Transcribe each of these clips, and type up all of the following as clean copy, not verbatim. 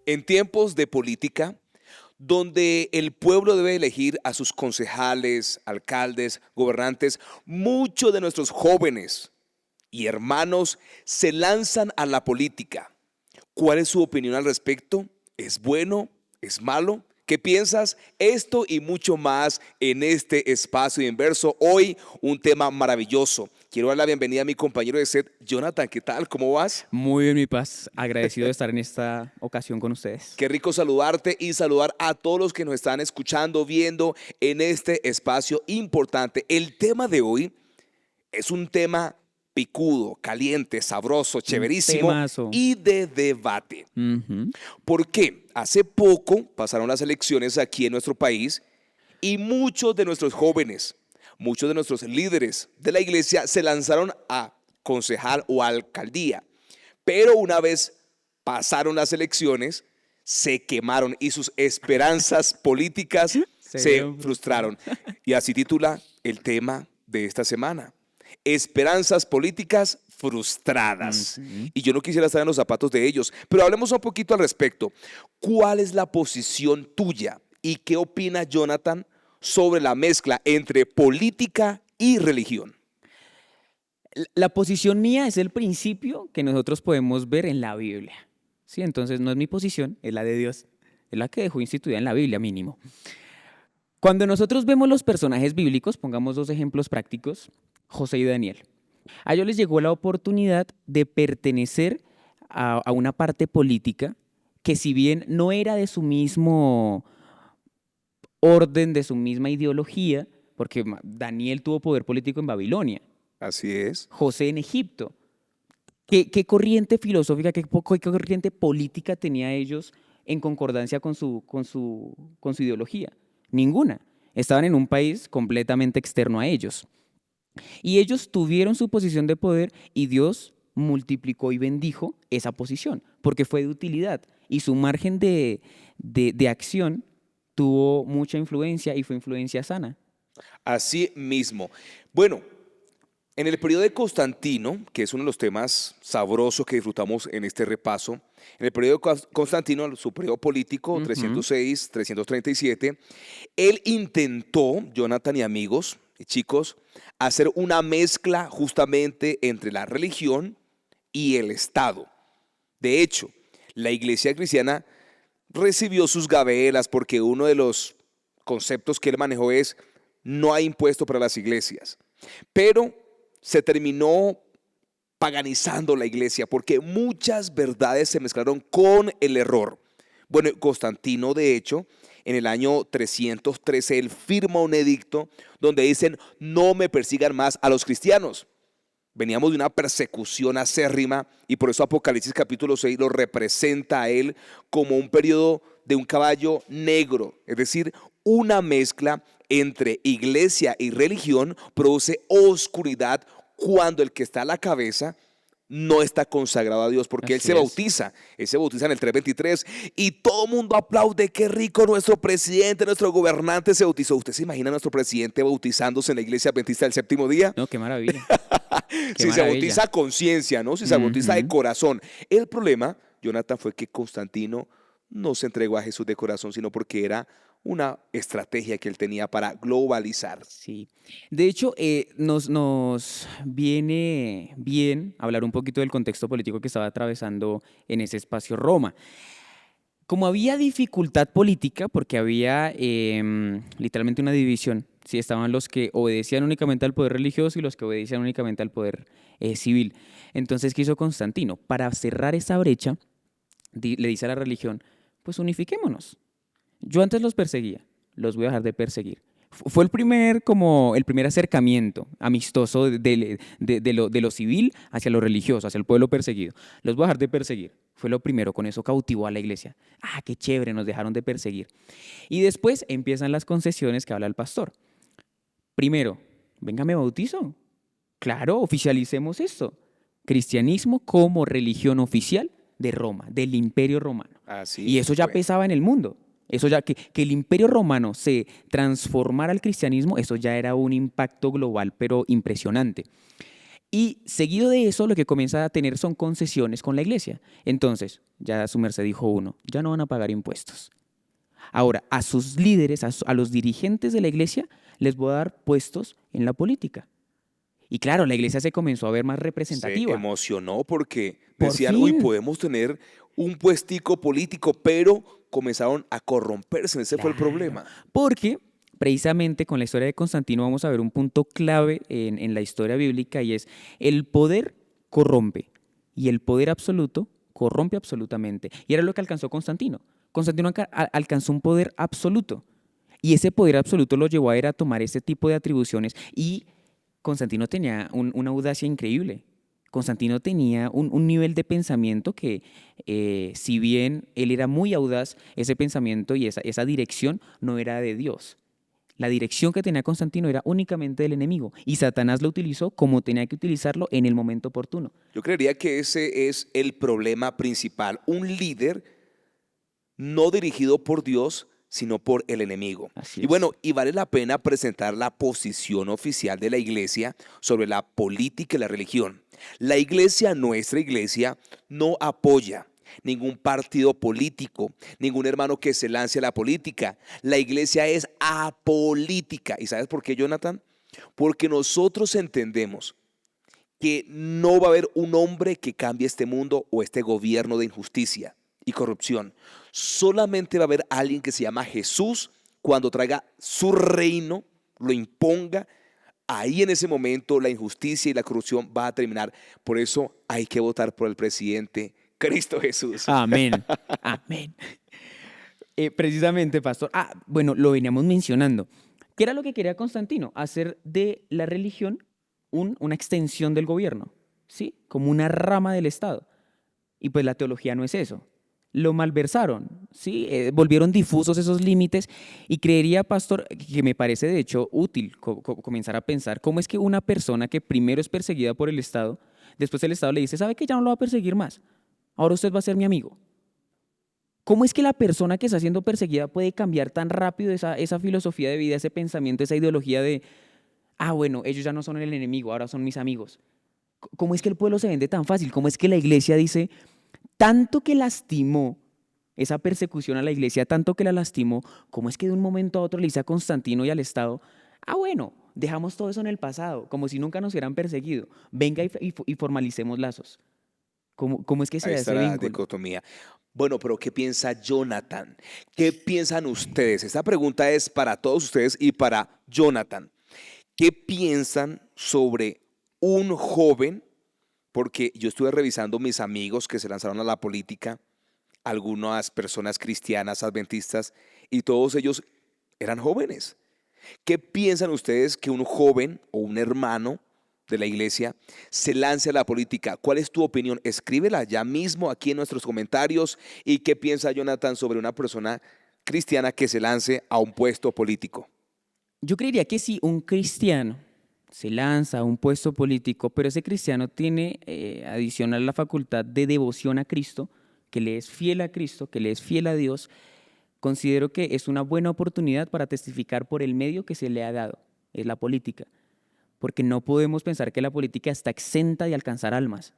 En tiempos de política, donde el pueblo debe elegir a sus concejales, alcaldes, gobernantes, muchos de nuestros jóvenes y hermanos se lanzan a la política. ¿Cuál es su opinión al respecto? ¿Es bueno? ¿Es malo? ¿Qué piensas? Esto y mucho más en este espacio inverso. Hoy un tema maravilloso. Quiero dar la bienvenida a mi compañero de set, Jonathan. ¿Qué tal? ¿Cómo vas? Muy bien, mi paz. Agradecido de estar en esta ocasión con ustedes. Qué rico saludarte y saludar a todos los que nos están escuchando, viendo en este espacio importante. El tema de hoy es un tema picudo, caliente, sabroso, Un chéverísimo temazo. y de debate. Ujú. ¿Por qué? Hace poco pasaron las elecciones aquí en nuestro país y muchos de nuestros jóvenes, muchos de nuestros líderes de la iglesia se lanzaron a concejal o a alcaldía. Pero una vez pasaron las elecciones, se quemaron y sus esperanzas políticas Se se vieron frustrados. frustraron. Y así titula el tema de esta semana. Esperanzas políticas frustradas. Ujú. Y yo no quisiera estar en los zapatos de ellos, pero hablemos un poquito al respecto. ¿Cuál es la posición tuya y qué opina Jonathan sobre la mezcla entre política y religión? La posición mía es el principio que nosotros podemos ver en la Biblia. Sí, entonces no es mi posición, es la de Dios. Es la que dejó instituida en la Biblia mínimo. Cuando nosotros vemos los personajes bíblicos, pongamos dos ejemplos prácticos, José y Daniel. A ellos les llegó la oportunidad de pertenecer a una parte política que si bien no era de su mismo orden, de su misma ideología, porque Daniel tuvo poder político en Babilonia, Así es. José en Egipto. ¿Qué corriente filosófica, qué corriente política tenía ellos en concordancia con su ideología? Ninguna. Estaban en un país completamente externo a ellos. Y ellos tuvieron su posición de poder y Dios multiplicó y bendijo esa posición, porque fue de utilidad. Y su margen de acción tuvo mucha influencia y fue influencia sana. Así mismo. Bueno, en el periodo de Constantino, que es uno de los temas sabrosos que disfrutamos en este repaso, en el periodo de Constantino, su periodo político, Ujú. 306-337, él intentó, Jonathan y amigos y chicos, hacer una mezcla justamente entre la religión y el Estado. De hecho, la iglesia cristiana recibió sus gabelas porque uno de los conceptos que él manejó es no hay impuesto para las iglesias. Pero se terminó paganizando la iglesia porque muchas verdades se mezclaron con el error. Bueno, Constantino, de hecho, en el año 313, él firma un edicto donde dicen no me persigan más a los cristianos. Veníamos de una persecución acérrima y por eso Apocalipsis capítulo 6 lo representa a él como un periodo de un caballo negro, es decir, una mezcla entre iglesia y religión produce oscuridad cuando el que está a la cabeza no está consagrado a Dios, porque Así es. él se bautiza en el 323 y todo el mundo aplaude, qué rico nuestro presidente, nuestro gobernante se bautizó. ¿Usted se imagina a nuestro presidente bautizándose en la iglesia adventista del séptimo día? No, qué maravilla, qué Si se bautiza maravilla. a conciencia, ¿no? Si se bautiza de Ujú. corazón. El problema, Jonathan, fue que Constantino no se entregó a Jesús de corazón, sino porque era una estrategia que él tenía para globalizar. Sí. De hecho, nos viene bien hablar un poquito del contexto político que estaba atravesando en ese espacio Roma. Como había dificultad política, porque había literalmente una división, sí, estaban los que obedecían únicamente al poder religioso y los que obedecían únicamente al poder civil. Entonces, ¿qué hizo Constantino? Para cerrar esa brecha, le dice a la religión, pues unifiquémonos. Yo antes los perseguía, los voy a dejar de perseguir. Fue el primer acercamiento amistoso de lo civil hacia lo religioso, hacia el pueblo perseguido. Los voy a dejar de perseguir. Fue lo primero, con eso cautivó a la iglesia. Ah, qué chévere, nos dejaron de perseguir. Y después empiezan las concesiones que habla el pastor. Primero, venga, me bautizo. Claro, oficialicemos esto. Cristianismo como religión oficial de Roma, del Imperio Romano. Y Así eso ya fue. pesaba en el mundo. Eso ya, que el Imperio Romano se transformara al cristianismo, eso ya era un impacto global, pero impresionante. Y seguido de eso, lo que comienza a tener son concesiones con la iglesia. Entonces, ya su merced dijo uno, ya no van a pagar impuestos. Ahora, a sus líderes, a los dirigentes de la iglesia, les voy a dar puestos en la política. Y claro, la iglesia se comenzó a ver más Se representativa. emocionó porque Por decían, uy, fin. podemos tener un puestico político, pero comenzaron a corromperse. Ese fue el Claro, problema. porque precisamente con la historia de Constantino vamos a ver un punto clave en la historia bíblica y es el poder corrompe y el poder absoluto corrompe absolutamente. Y era lo que alcanzó Constantino. Constantino alcanzó un poder absoluto y ese poder absoluto lo llevó a él a tomar ese tipo de atribuciones y Constantino tenía una audacia increíble. Constantino tenía un nivel de pensamiento que, si bien él era muy audaz, ese pensamiento y esa dirección no era de Dios. La dirección que tenía Constantino era únicamente del enemigo y Satanás lo utilizó como tenía que utilizarlo en el momento oportuno. Yo creería que ese es el problema principal. Un líder no dirigido por Dios, sino por el enemigo. Así Y es. bueno, y vale la pena presentar la posición oficial de la iglesia sobre la política y la religión. La iglesia, nuestra iglesia, no apoya ningún partido político, ningún hermano que se lance a la política. La iglesia es apolítica. ¿Y sabes por qué, Jonathan? Porque nosotros entendemos que no va a haber un hombre que cambie este mundo o este gobierno de injusticia y corrupción. Solamente va a haber alguien que se llama Jesús cuando traiga su reino, lo imponga. Ahí en ese momento la injusticia y la corrupción va a terminar. Por eso hay que votar por el presidente Cristo Jesús. Amén. Amén. Precisamente, pastor. Bueno, lo veníamos mencionando. ¿Qué era lo que quería Constantino? Hacer de la religión una extensión del gobierno, ¿sí? Como una rama del Estado. Y pues la teología no es eso. Lo malversaron, ¿sí? Volvieron difusos esos límites y creería, pastor, que me parece de hecho útil comenzar a pensar cómo es que una persona que primero es perseguida por el Estado, después el Estado le dice, ¿sabe que ya no lo va a perseguir más? Ahora usted va a ser mi amigo. ¿Cómo es que la persona que está siendo perseguida puede cambiar tan rápido esa filosofía de vida, ese pensamiento, esa ideología de, bueno, ellos ya no son el enemigo, ahora son mis amigos? ¿Cómo es que el pueblo se vende tan fácil? ¿Cómo es que la iglesia dice, tanto que lastimó esa persecución a la iglesia, tanto que la lastimó, cómo es que de un momento a otro le dice a Constantino y al Estado, bueno, dejamos todo eso en el pasado, como si nunca nos hubieran perseguido, venga y formalicemos lazos? ¿Cómo es que se Ahí da está ese la vínculo? dicotomía. Bueno, pero ¿qué piensa Jonathan? ¿Qué piensan ustedes? Esta pregunta es para todos ustedes y para Jonathan. ¿Qué piensan sobre un joven? Porque yo estuve revisando mis amigos que se lanzaron a la política, algunas personas cristianas, adventistas, y todos ellos eran jóvenes. ¿Qué piensan ustedes que un joven o un hermano de la iglesia se lance a la política? ¿Cuál es tu opinión? Escríbela ya mismo aquí en nuestros comentarios. ¿Y qué piensa Jonathan sobre una persona cristiana que se lance a un puesto político? Yo creería que si un cristiano se lanza a un puesto político, pero ese cristiano tiene adicional la facultad de devoción a Cristo, que le es fiel a Cristo, que le es fiel a Dios, considero que es una buena oportunidad para testificar por el medio que se le ha dado, es la política, porque no podemos pensar que la política está exenta de alcanzar almas.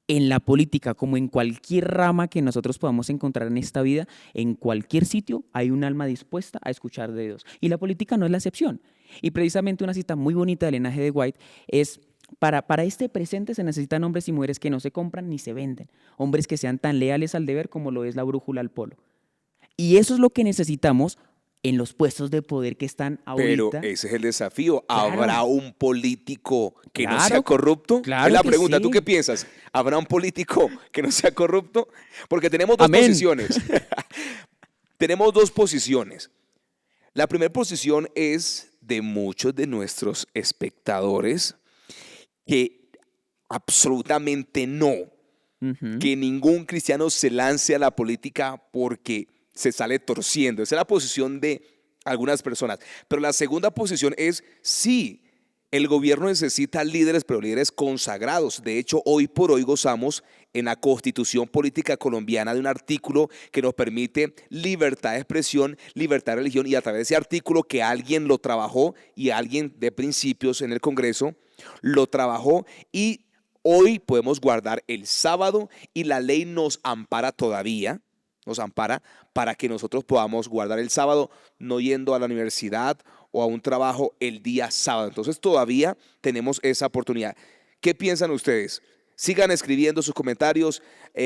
En la política, como en cualquier rama que nosotros podamos encontrar en esta vida, en cualquier sitio hay un alma dispuesta a escuchar de Dios. Y la política no es la excepción. Y precisamente una cita muy bonita del Elena G. de White es, para este presente se necesitan hombres y mujeres que no se compran ni se venden, hombres que sean tan leales al deber como lo es la brújula al polo. Y eso es lo que necesitamos en los puestos de poder que están Pero ahorita. ese es el desafío. ¿Habrá Claro, un político que no sea claro, corrupto? Es claro la que pregunta. ¿Tú qué sí. piensas? ¿Habrá un político que no sea corrupto? Porque tenemos dos Amén. posiciones. Tenemos dos posiciones. La primera posición es de muchos de nuestros espectadores que absolutamente no, Ujú. que ningún cristiano se lance a la política porque se sale torciendo. Esa es la posición de algunas personas. Pero la segunda posición es sí, el gobierno necesita líderes, pero líderes consagrados. De hecho, hoy por hoy gozamos en la Constitución Política Colombiana de un artículo que nos permite libertad de expresión, libertad de religión, y a través de ese artículo que alguien lo trabajó y alguien de principios en el Congreso lo trabajó y hoy podemos guardar el sábado y la ley nos ampara todavía, nos ampara para que nosotros podamos guardar el sábado no yendo a la universidad o a un trabajo el día sábado. Entonces todavía tenemos esa oportunidad. ¿Qué piensan ustedes? Sigan escribiendo sus comentarios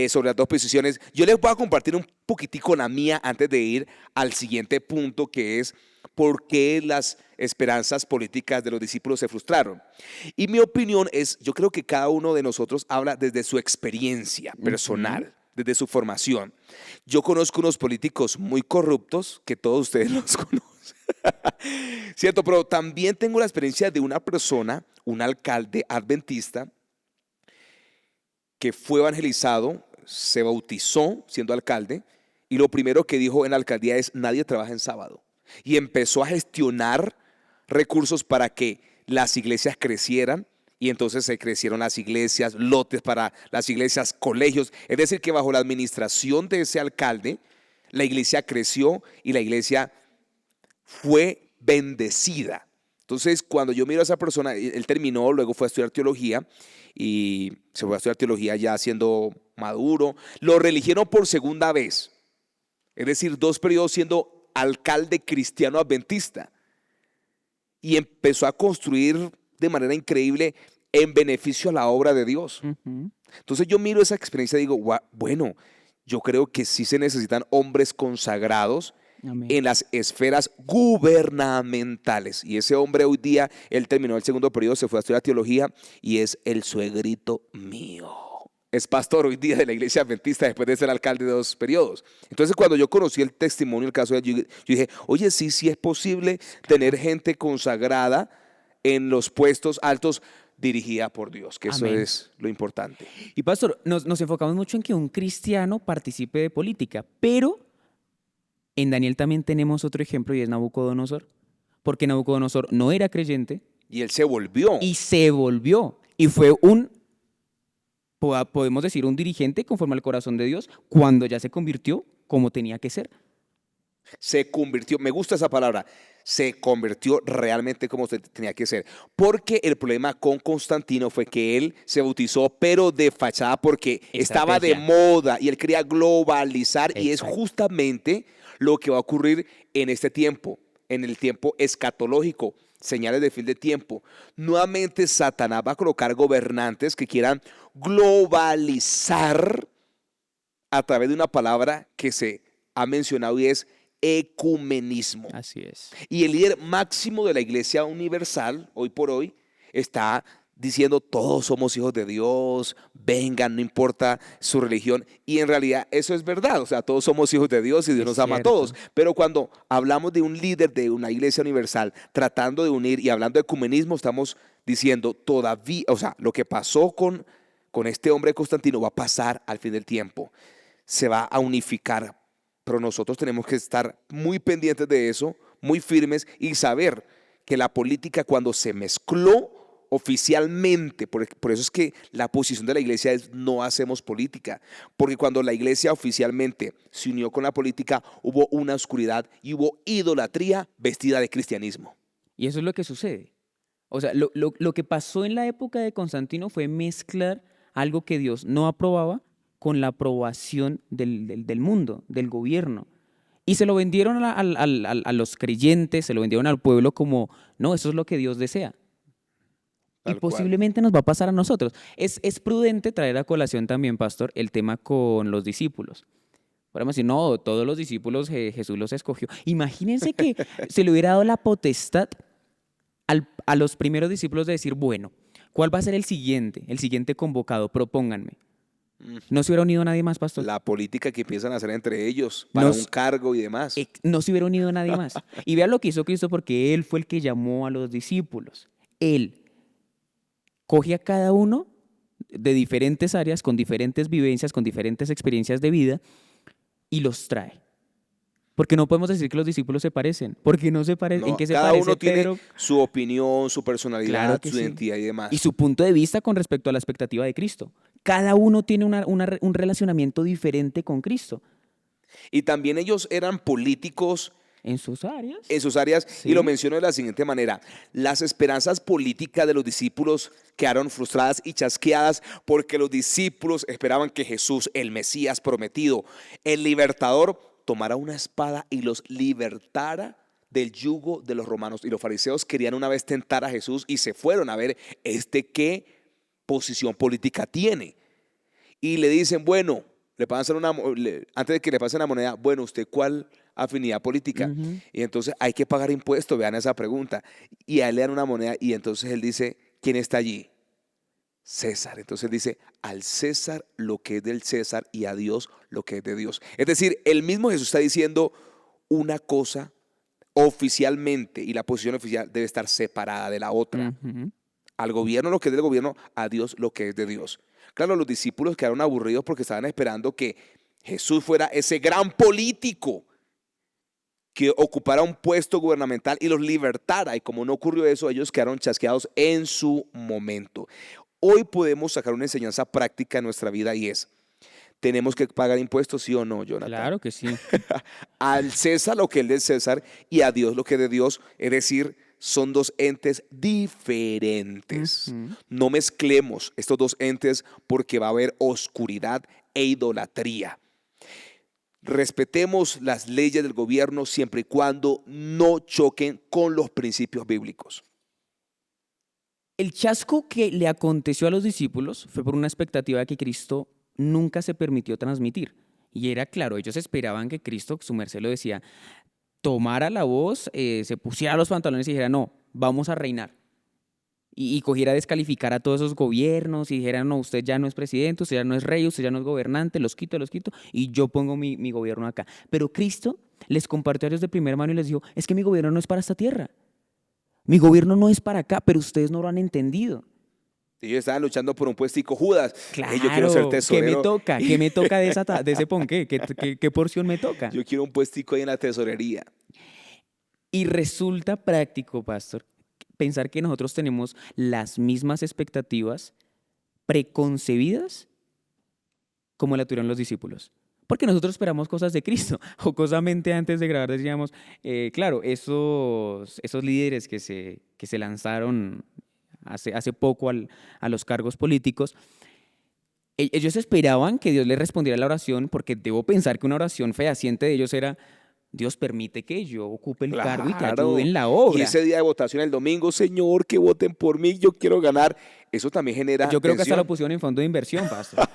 sobre las dos posiciones. Yo les voy a compartir un poquitico la mía antes de ir al siguiente punto, que es por qué las esperanzas políticas de los discípulos se frustraron. Y mi opinión es, yo creo que cada uno de nosotros habla desde su experiencia personal, desde su formación. Yo conozco unos políticos muy corruptos, que todos ustedes los conocen, ¿cierto? Pero también tengo la experiencia de una persona, un alcalde adventista, que fue evangelizado, se bautizó siendo alcalde y lo primero que dijo en la alcaldía es nadie trabaja en sábado. Y empezó a gestionar recursos para que las iglesias crecieran y entonces se crecieron las iglesias, lotes para las iglesias, colegios. Es decir, que bajo la administración de ese alcalde, la iglesia creció y la iglesia fue bendecida. Entonces, cuando yo miro a esa persona, él terminó, luego fue a estudiar teología y se fue a estudiar teología ya siendo maduro. Lo reeligieron por segunda vez, es decir, 2 periodos siendo alcalde cristiano adventista. Y empezó a construir de manera increíble en beneficio a la obra de Dios. Entonces yo miro esa experiencia y digo, bueno, yo creo que sí se necesitan hombres consagrados. Amén. En las esferas gubernamentales. Y ese hombre hoy día, él terminó el 2.º periodo, se fue a estudiar teología y es el suegrito mío. Es pastor hoy día de la iglesia adventista después de ser alcalde de 2 periodos. Entonces cuando yo conocí el testimonio, el caso de él, yo dije, oye, sí es posible tener gente consagrada en los puestos altos dirigida por Dios, que Amén. Eso es lo importante. Y pastor, nos enfocamos mucho en que un cristiano participe de política, pero en Daniel también tenemos otro ejemplo y es Nabucodonosor, porque Nabucodonosor no era creyente. Y él se volvió. Y se volvió. Y fue podemos decir, un dirigente conforme al corazón de Dios cuando ya se convirtió como tenía que ser. Se convirtió, me gusta esa palabra, se convirtió realmente como tenía que ser. Porque el problema con Constantino fue que él se bautizó, pero de fachada, porque estaba de moda y él quería globalizar. Exacto. Y es justamente lo que va a ocurrir en este tiempo, en el tiempo escatológico, señales de fin de tiempo. Nuevamente Satanás va a colocar gobernantes que quieran globalizar a través de una palabra que se ha mencionado y es ecumenismo. Así es. Y el líder máximo de la Iglesia Universal, hoy por hoy, está diciendo todos somos hijos de Dios, vengan, no importa su religión. Y en realidad eso es verdad, o sea, todos somos hijos de Dios y Dios nos ama a todos. Pero cuando hablamos de un líder de una Iglesia Universal tratando de unir y hablando de ecumenismo, estamos diciendo todavía, o sea, lo que pasó con este hombre Constantino va a pasar al fin del tiempo. Se va a unificar, pero nosotros tenemos que estar muy pendientes de eso, muy firmes y saber que la política cuando se mezcló oficialmente, por eso es que la posición de la iglesia es no hacemos política, porque cuando la iglesia oficialmente se unió con la política hubo una oscuridad y hubo idolatría vestida de cristianismo. Y eso es lo que sucede. O sea, lo que pasó en la época de Constantino fue mezclar algo que Dios no aprobaba con la aprobación del mundo, del gobierno. Y se lo vendieron a los creyentes, se lo vendieron al pueblo como, no, eso es lo que Dios desea. Y posiblemente nos va a pasar a nosotros. Es prudente traer a colación también, pastor, el tema con los discípulos. Podemos decir, no, todos los discípulos Jesús los escogió. Imagínense que se le hubiera dado la potestad a los primeros discípulos de decir, bueno, ¿cuál va a ser el siguiente convocado? Propónganme. ¿No se hubiera unido nadie más, pastor? La política que empiezan a hacer entre ellos para un cargo y demás. No se hubiera unido nadie más. Y vean lo que hizo Cristo, porque Él fue el que llamó a los discípulos. Él coge a cada uno de diferentes áreas, con diferentes vivencias, con diferentes experiencias de vida, y los trae. Porque no podemos decir que los discípulos se parecen. Porque no se parecen. ¿En qué se cada parece uno Pedro? Tiene su opinión, su personalidad, Claro que su sí. identidad y demás. Y su punto de vista con respecto a la expectativa de Cristo. Cada uno tiene un relacionamiento diferente con Cristo. Y también ellos eran políticos en sus áreas. en sus áreas, y Sí. lo menciono de la siguiente manera: las esperanzas políticas de los discípulos quedaron frustradas y chasqueadas porque los discípulos esperaban que Jesús, el Mesías prometido, el libertador, tomara una espada y los libertara del yugo de los romanos. Y los fariseos querían una vez tentar a Jesús y se fueron a ver qué posición política tiene. Y le dicen, bueno, antes de que le pasen la moneda, bueno, ¿usted cuál afinidad política? Ujú. Y entonces hay que pagar impuestos, vean esa pregunta. Y a él le dan una moneda y entonces él dice, ¿quién está allí? César. Entonces él dice, al César lo que es del César y a Dios lo que es de Dios. Es decir, el mismo Jesús está diciendo una cosa oficialmente, y la posición oficial debe estar separada de la otra. Ujú. Al gobierno lo que es del gobierno, a Dios lo que es de Dios. Claro, los discípulos quedaron aburridos porque estaban esperando que Jesús fuera ese gran político que ocupara un puesto gubernamental y los libertara. Y como no ocurrió eso, ellos quedaron chasqueados en su momento. Hoy podemos sacar una enseñanza práctica en nuestra vida, y es, ¿tenemos que pagar impuestos, sí o no, Jonathan? Claro que sí. Al César lo que es del César y a Dios lo que es de Dios. Es decir, son dos entes diferentes. Ujú. No mezclemos estos dos entes porque va a haber oscuridad e idolatría. Respetemos las leyes del gobierno siempre y cuando no choquen con los principios bíblicos. El chasco que le aconteció a los discípulos fue por una expectativa que Cristo nunca se permitió transmitir. Y era claro, ellos esperaban que Cristo, su merced lo decía, tomara la voz, se pusiera los pantalones y dijera, no, vamos a reinar. Y cogiera a descalificar a todos esos gobiernos y dijera, no, usted ya no es presidente, usted ya no es rey, usted ya no es gobernante, los quito, y yo pongo mi gobierno acá. Pero Cristo les compartió a ellos de primera mano y les dijo, es que mi gobierno no es para esta tierra, mi gobierno no es para acá, pero ustedes no lo han entendido. Ellos estaban luchando por un puestico. Judas, yo quiero ser Claro, tesorero. ¿qué me toca de ese ponqué? ¿Qué porción me toca? Yo quiero un puestico ahí en la tesorería. Y resulta práctico, pastor, pensar que nosotros tenemos las mismas expectativas preconcebidas como la tuvieron los discípulos. Porque nosotros esperamos cosas de Cristo. Jocosamente antes de grabar decíamos, claro, esos líderes que se lanzaron hace poco a los cargos políticos, ellos esperaban que Dios les respondiera a la oración, porque debo pensar que una oración fehaciente de ellos era, Dios permite que yo ocupe el cargo y te ayude Claro. en la Y obra. ese día de votación el domingo, Señor, que voten por mí, yo quiero ganar. Eso también genera Yo creo que hasta lo tensión. pusieron en fondo de inversión, pastor.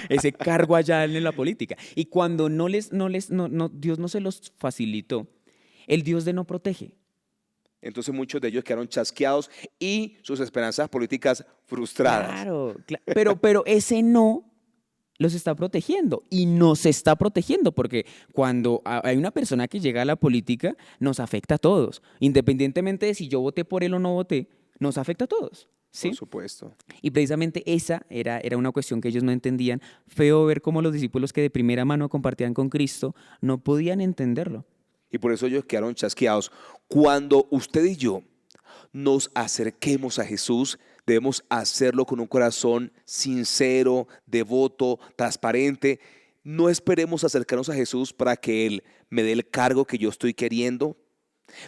Ese cargo allá en la política. Y cuando Dios no se los facilitó, el Dios de no protege. Entonces muchos de ellos quedaron chasqueados y sus esperanzas políticas frustradas. Claro, pero ese no los está protegiendo y nos está protegiendo porque cuando hay una persona que llega a la política, nos afecta a todos. Independientemente de si yo voté por él o no voté, nos afecta a todos. Por ¿Sí? supuesto. Y precisamente esa era una cuestión que ellos no entendían. Feo ver cómo los discípulos que de primera mano compartían con Cristo no podían entenderlo. Y por eso ellos quedaron chasqueados. Cuando usted y yo nos acerquemos a Jesús, debemos hacerlo con un corazón sincero, devoto, transparente. No esperemos acercarnos a Jesús para que Él me dé el cargo que yo estoy queriendo,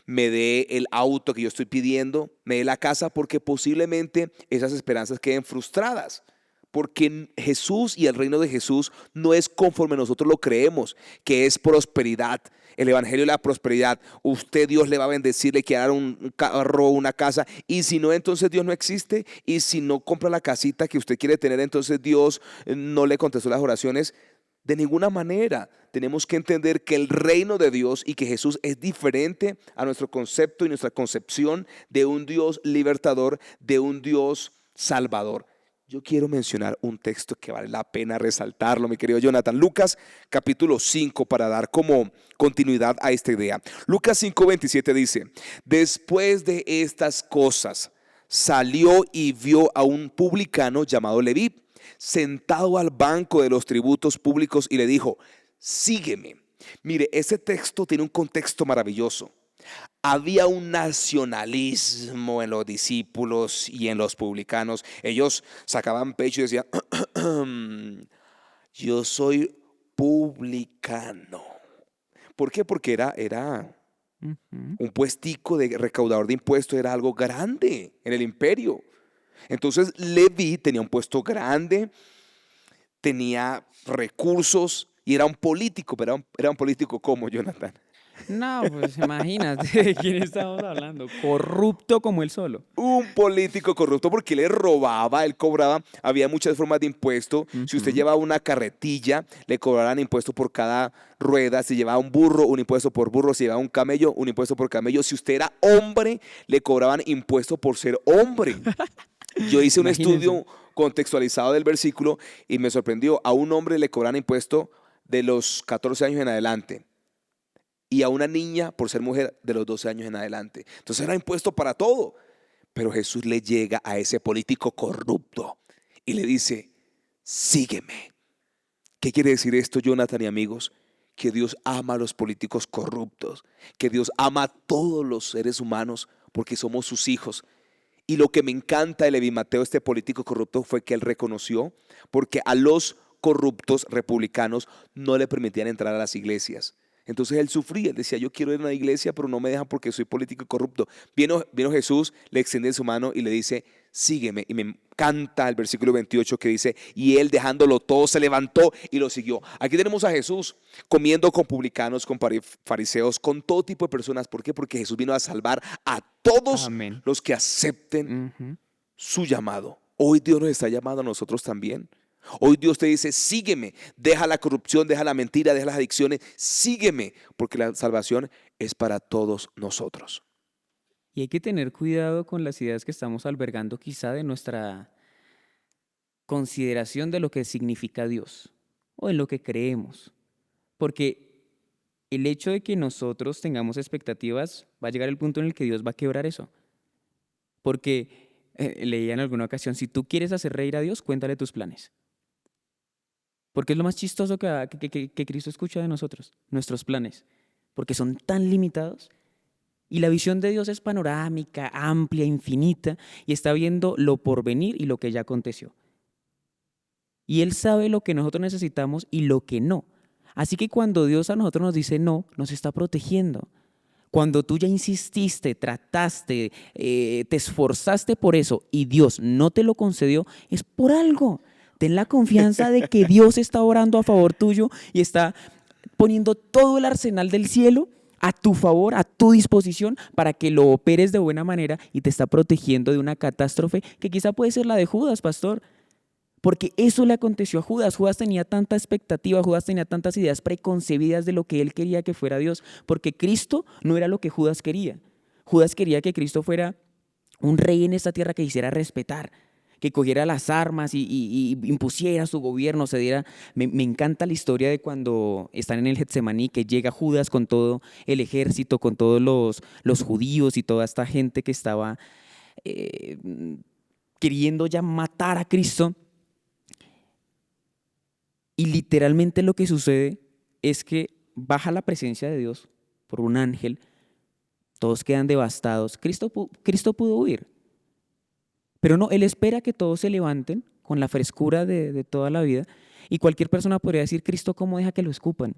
me dé el auto que yo estoy pidiendo, me dé la casa, porque posiblemente esas esperanzas queden frustradas. Porque Jesús y el reino de Jesús no es conforme nosotros lo creemos, que es prosperidad. El evangelio de la prosperidad. Usted, Dios le va a bendecir, le quiere dar un carro, una casa. Y si no, entonces Dios no existe. Y si no compra la casita que usted quiere tener, entonces Dios no le contestó las oraciones. De ninguna manera. Tenemos que entender que el reino de Dios y que Jesús es diferente a nuestro concepto y nuestra concepción de un Dios libertador, de un Dios salvador. Yo quiero mencionar un texto que vale la pena resaltarlo, mi querido Jonathan. Lucas capítulo 5, para dar como continuidad a esta idea. Lucas 5:27 dice, después de estas cosas salió y vio a un publicano llamado Leví, sentado al banco de los tributos públicos, y le dijo, sígueme. Mire, ese texto tiene un contexto maravilloso. Había un nacionalismo en los discípulos y en los publicanos. Ellos sacaban pecho y decían, yo soy publicano. ¿Por qué? Porque era Ujú. Un puestico de recaudador de impuestos era algo grande en el imperio. Entonces Leví tenía un puesto grande, tenía recursos y era un político, pero era un político como Jonathan. No, pues imagínate de quién estamos hablando. Corrupto como él solo. Un político corrupto porque le robaba, él cobraba, había muchas formas de impuesto. Si usted Ujú. llevaba una carretilla, le cobraban impuesto por cada rueda. Si llevaba un burro, un impuesto por burro. Si llevaba un camello, un impuesto por camello. Si usted era hombre, le cobraban impuesto por ser hombre. Yo hice un Imagínense. estudio contextualizado del versículo y me sorprendió. A un hombre le cobraban impuesto de los 14 años en adelante y a una niña por ser mujer de los 12 años en adelante. Entonces era impuesto para todo. Pero Jesús le llega a ese político corrupto y le dice, sígueme. ¿Qué quiere decir esto, Jonathan y amigos? Que Dios ama a los políticos corruptos, que Dios ama a todos los seres humanos porque somos sus hijos. Y lo que me encanta de Leví Mateo, este político corrupto, fue que él reconoció, porque a los corruptos republicanos no le permitían entrar a las iglesias. Entonces él sufría, él decía, yo quiero ir a una iglesia, pero no me dejan porque soy político y corrupto. Vino Jesús, le extiende su mano y le dice, sígueme. Y me encanta el versículo 28 que dice, y él dejándolo todo se levantó y lo siguió. Aquí tenemos a Jesús comiendo con publicanos, con fariseos, con todo tipo de personas. ¿Por qué? Porque Jesús vino a salvar a todos Amén. los que acepten Ujú. su llamado. Hoy Dios nos está llamando a nosotros también. Hoy Dios te dice, sígueme, deja la corrupción, deja la mentira, deja las adicciones, sígueme, porque la salvación es para todos nosotros. Y hay que tener cuidado con las ideas que estamos albergando quizá de nuestra consideración de lo que significa Dios o en lo que creemos. Porque el hecho de que nosotros tengamos expectativas va a llegar el punto en el que Dios va a quebrar eso. Porque leía en alguna ocasión, si tú quieres hacer reír a Dios, cuéntale tus planes. Porque es lo más chistoso que Cristo escucha de nosotros, nuestros planes. Porque son tan limitados. Y la visión de Dios es panorámica, amplia, infinita, y está viendo lo por venir y lo que ya aconteció. Y Él sabe lo que nosotros necesitamos y lo que no. Así que cuando Dios a nosotros nos dice no, nos está protegiendo. Cuando tú ya insististe, trataste, te esforzaste por eso y Dios no te lo concedió, es por algo. Ten la confianza de que Dios está orando a favor tuyo y está poniendo todo el arsenal del cielo a tu favor, a tu disposición, para que lo operes de buena manera y te está protegiendo de una catástrofe que quizá puede ser la de Judas, pastor. Porque eso le aconteció a Judas. Judas tenía tanta expectativa, Judas tenía tantas ideas preconcebidas de lo que él quería que fuera Dios, porque Cristo no era lo que Judas quería. Judas quería que Cristo fuera un rey en esta tierra que hiciera respetar, que cogiera las armas y impusiera su gobierno, se diera. Me encanta la historia de cuando están en el Getsemaní, que llega Judas con todo el ejército, con todos los judíos y toda esta gente que estaba eh, queriendo ya matar a Cristo. Y literalmente lo que sucede es que baja la presencia de Dios por un ángel, todos quedan devastados. Cristo pudo huir, pero no, Él espera que todos se levanten con la frescura de toda la vida y cualquier persona podría decir, Cristo, ¿cómo deja que lo escupan?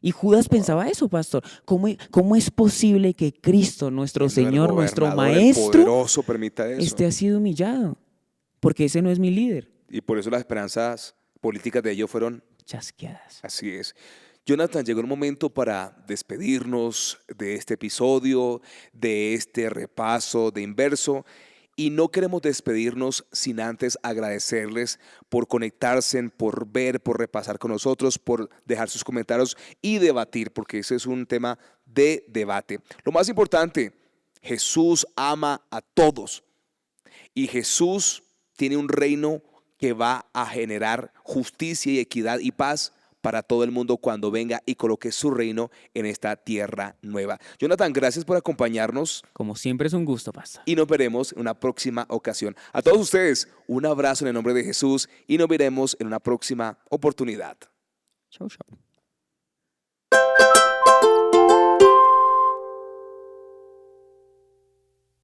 Y Judas pensaba eso, pastor. ¿Cómo es posible que Cristo, nuestro Siendo el Señor, nuestro gobernador, el Maestro, poderoso, permita eso. esté así humillado? Porque ese no es mi líder. Y por eso las esperanzas políticas de ellos fueron Chasqueadas. así es. Jonathan, llegó el momento para despedirnos de este episodio, de este repaso de Inverso. Y no queremos despedirnos sin antes agradecerles por conectarse, por ver, por repasar con nosotros, por dejar sus comentarios y debatir, porque ese es un tema de debate. Lo más importante, Jesús ama a todos y Jesús tiene un reino que va a generar justicia y equidad y paz para todo el mundo cuando venga y coloque su reino en esta tierra nueva. Jonathan, gracias por acompañarnos Como siempre es un gusto, pastor. y nos veremos en una próxima ocasión. A todos ustedes, un abrazo en el nombre de Jesús y nos veremos en una próxima oportunidad. Chau, chau.